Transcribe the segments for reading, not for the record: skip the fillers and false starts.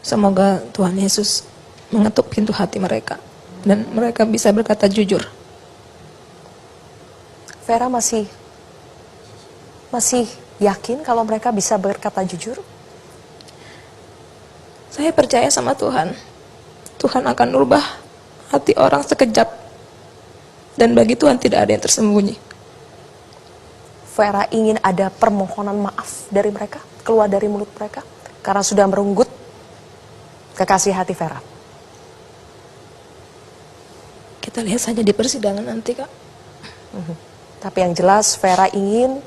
Semoga Tuhan Yesus mengetuk pintu hati mereka dan mereka bisa berkata jujur. Vera masih yakin kalau mereka bisa berkata jujur? Saya percaya sama Tuhan. Tuhan akan merubah hati orang sekejap. Dan bagi Tuhan tidak ada yang tersembunyi. Vera ingin ada permohonan maaf dari mereka, keluar dari mulut mereka, karena sudah merenggut kekasih hati Vera. Kita lihat saja di persidangan nanti, Kak. Tapi yang jelas Vera ingin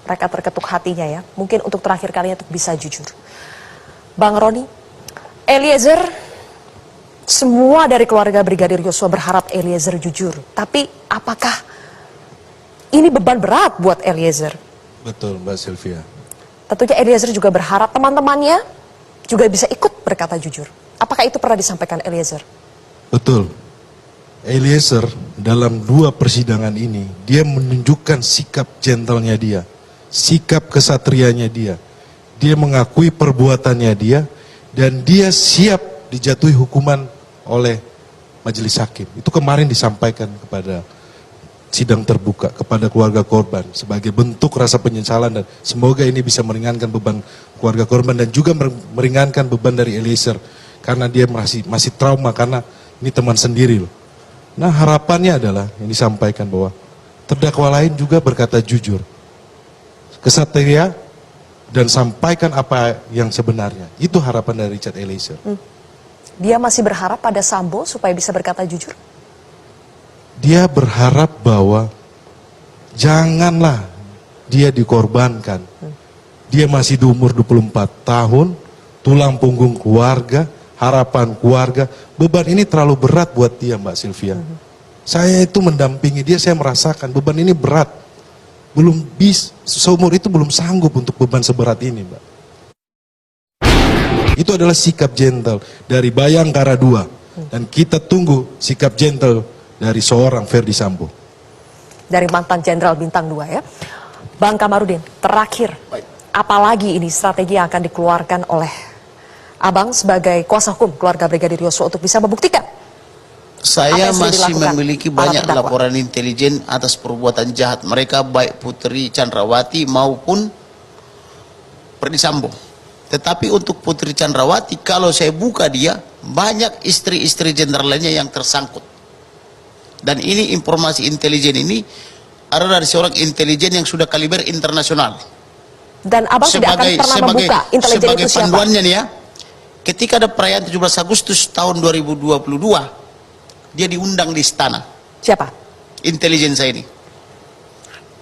mereka terketuk hatinya ya. Mungkin untuk terakhir kalinya untuk bisa jujur. Bang Roni, Eliezer, semua dari keluarga Brigadir Yosua berharap Eliezer jujur. Tapi apakah ini beban berat buat Eliezer? Betul, Mbak Sylvia. Tentunya Eliezer juga berharap teman-temannya juga bisa ikut berkata jujur. Apakah itu pernah disampaikan Eliezer? Betul. Eliezer dalam 2 persidangan ini, dia menunjukkan sikap gentlenya dia, sikap kesatrianya dia. Dia mengakui perbuatannya dia, dan dia siap dijatuhi hukuman oleh majelis hakim. Itu kemarin disampaikan kepada sidang terbuka, kepada keluarga korban, sebagai bentuk rasa penyesalan, dan semoga ini bisa meringankan beban keluarga korban, dan juga meringankan beban dari Eliezer, karena dia masih trauma, karena ini teman sendiri loh. Nah, harapannya adalah yang disampaikan bahwa terdakwa lain juga berkata jujur, kesatria, dan sampaikan apa yang sebenarnya. Itu harapan dari Richard Eliezer. Dia masih berharap pada Sambo supaya bisa berkata jujur? Dia berharap bahwa janganlah dia dikorbankan. Dia masih di umur 24 tahun, tulang punggung keluarga, harapan keluarga. Beban ini terlalu berat buat dia, Mbak Sylvia. Saya itu mendampingi dia, saya merasakan beban ini berat. Seumur itu belum sanggup untuk beban seberat ini, Mbak. Itu adalah sikap gentle dari Bayangkara 2. Dan kita tunggu sikap gentle dari seorang Ferdy Sambo. Dari mantan Jenderal Bintang 2 ya. Bang Kamarudin, terakhir, apalagi ini strategi yang akan dikeluarkan oleh Abang sebagai kuasa hukum keluarga Brigadir Yosua untuk bisa membuktikan? Saya masih memiliki banyak laporan intelijen atas perbuatan jahat mereka, baik Putri Chandrawati maupun Ferdy Sambo. Tetapi untuk Putri Chandrawati, kalau saya buka dia, banyak istri-istri jenderal lainnya yang tersangkut. Dan ini informasi intelijen ini ada dari seorang intelijen yang sudah kaliber internasional. Dan Abang tidak akan pernah membuka intelijen sebagai itu siapa? panduannya nih ya, ketika ada perayaan 17 Agustus tahun 2022, dia diundang di istana. Siapa? Intelijen saya ini.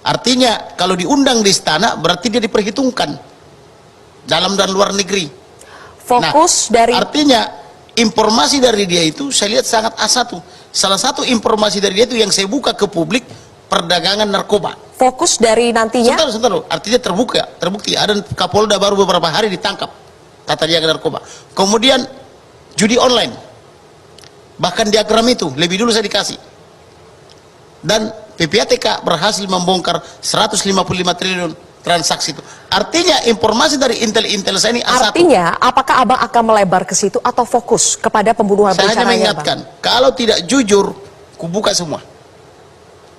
Artinya kalau diundang di istana berarti dia diperhitungkan dalam dan luar negeri. Fokus dari... Artinya informasi dari dia itu saya lihat sangat A1. Salah satu informasi dari dia itu yang saya buka ke publik, perdagangan narkoba. Fokus dari nantinya? Sebentar. Artinya terbukti. Ada Kapolda baru beberapa hari ditangkap, kata dia narkoba. Kemudian judi online. Bahkan diagram itu lebih dulu saya dikasih. Dan PPATK berhasil membongkar 155 triliun transaksi itu. Artinya informasi dari intel saya ini A1. Artinya apakah Abang akan melebar ke situ atau fokus kepada pembunuhan berencananya? Saya hanya mengingatkan, kalau tidak jujur, kubuka semua.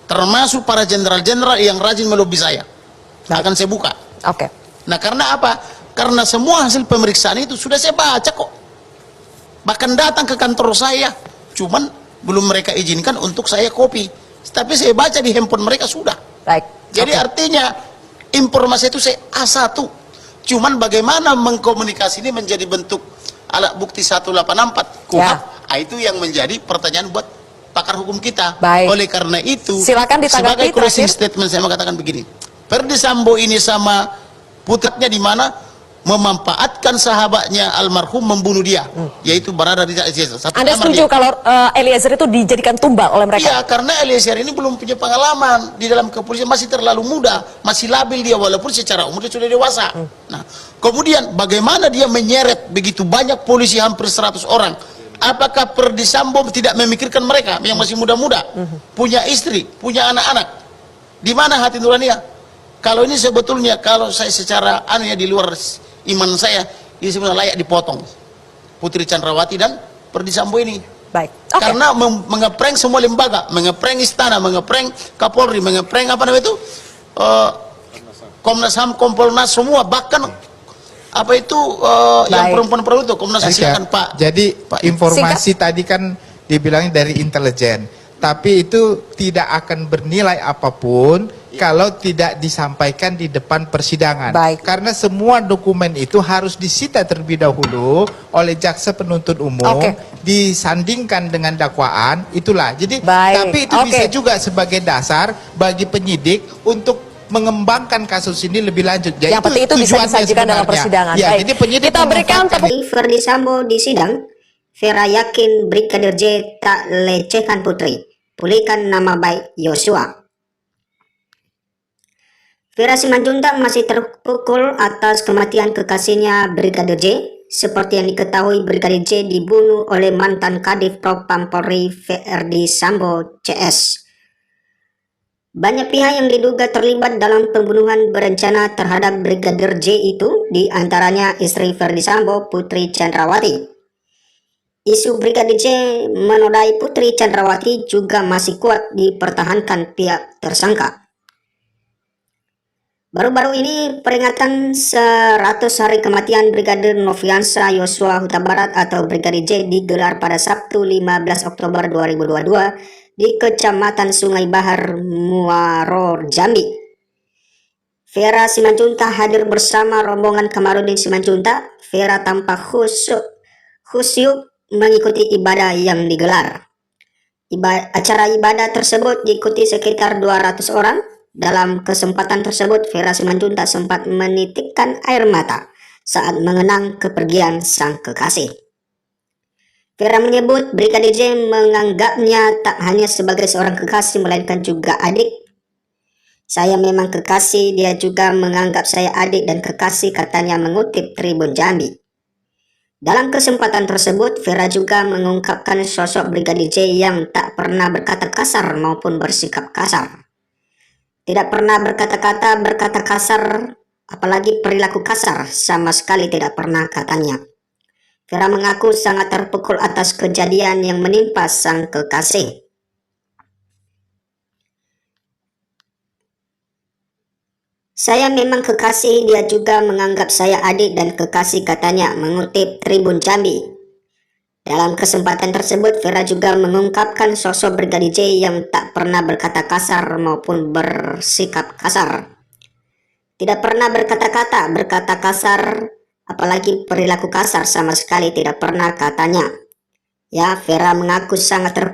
Termasuk para jenderal-jenderal yang rajin melobi saya. Akan saya buka. Oke. Nah, karena apa? Karena semua hasil pemeriksaan itu sudah saya baca kok. Bahkan datang ke kantor saya, cuman belum mereka izinkan untuk saya copy. Tapi saya baca di handphone mereka sudah. Baik. Jadi artinya informasi itu saya A1. Cuman bagaimana mengkomunikasi ini menjadi bentuk alat bukti 184 KUHP, itu yang menjadi pertanyaan buat pakar hukum kita. Baik. Oleh karena itu, silakan ditanggapi. sebagai closing statement saya mengatakan begini. Ferdy Sambo ini sama putranya di mana memanfaatkan sahabatnya almarhum membunuh dia, yaitu berada di Anda setuju kalau Eliezer itu dijadikan tumbal oleh mereka? Iya, karena Eliezer ini belum punya pengalaman di dalam kepolisian, masih terlalu muda, masih labil dia walaupun secara umur dia sudah dewasa. Nah, kemudian bagaimana dia menyeret begitu banyak polisi hampir 100 orang? Apakah Ferdy Sambo tidak memikirkan mereka yang masih muda-muda, punya istri, punya anak-anak? Di mana hati nuraninya? Kalau ini sebetulnya kalau saya secara di luar iman saya, ini sebenarnya layak dipotong. Putri Chandrawati dan Ferdy Sambo ini. Baik. Oke. Karena mengeprank semua lembaga, mengeprank istana, mengeprank Kapolri, mengeprank apa namanya itu, Komnas HAM, Kompolnas, semua, bahkan apa itu yang perempuan-perempuan itu Komnas HAM. Silakan Pak. Jadi Pak, informasi tadi kan dibilangnya dari intelijen, tapi itu tidak akan bernilai apapun kalau tidak disampaikan di depan persidangan. Baik. Karena semua dokumen itu harus disita terlebih dahulu oleh jaksa penuntut umum, Oke. disandingkan dengan dakwaan, itulah. Jadi Baik. tapi itu Oke. bisa juga sebagai dasar bagi penyidik untuk mengembangkan kasus ini lebih lanjut. Ya, Yang penting itu bisa tujuannya disajikan dalam sebenarnya. persidangan. Ya, Baik. jadi penyidik Kita berikan tepuk Ferdy Sambo di sidang, Vera yakin Brigadir J tak lecehkan Putri, pulihkan nama baik Yosua. Vera Simanjuntak masih terpukul atas kematian kekasihnya Brigadir J. Seperti yang diketahui, Brigadir J dibunuh oleh mantan Kadif Propam Polri Ferdy Sambo CS. Banyak pihak yang diduga terlibat dalam pembunuhan berencana terhadap Brigadir J itu, diantaranya istri Ferdy Sambo, Putri Chandrawati. Isu Brigadir J menodai Putri Chandrawati juga masih kuat dipertahankan pihak tersangka. Baru-baru ini peringatan 100 hari kematian Brigadir Nofriansah Yosua Huta Barat atau Brigadir J digelar pada Sabtu 15 Oktober 2022 di Kecamatan Sungai Bahar, Muaro, Jambi. Vera Simanjuntak hadir bersama rombongan Kamarudin Simanjuntak. Vera tampak khusyuk mengikuti ibadah yang digelar. Acara ibadah tersebut diikuti sekitar 200 orang. Dalam kesempatan tersebut, Vera Simanjuntak sempat menitikkan air mata saat mengenang kepergian sang kekasih. Vera menyebut Brigadir J menganggapnya tak hanya sebagai seorang kekasih, melainkan juga adik. Saya memang kekasih, dia juga menganggap saya adik dan kekasih, katanya mengutip Tribun Jambi. Dalam kesempatan tersebut, Vera juga mengungkapkan sosok Brigadir J yang tak pernah berkata kasar maupun bersikap kasar. Tidak pernah berkata kasar, apalagi perilaku kasar, sama sekali tidak pernah, katanya. Vera mengaku sangat terpukul atas kejadian yang menimpa sang kekasih. Saya memang kekasih, dia juga menganggap saya adik dan kekasih, katanya, mengutip Tribun Jambi. Dalam kesempatan tersebut, Vera juga mengungkapkan sosok Brigadir J yang tak pernah berkata kasar maupun bersikap kasar. Tidak pernah berkata kasar, apalagi perilaku kasar, sama sekali tidak pernah, katanya. Ya, Vera mengaku sangat terpukul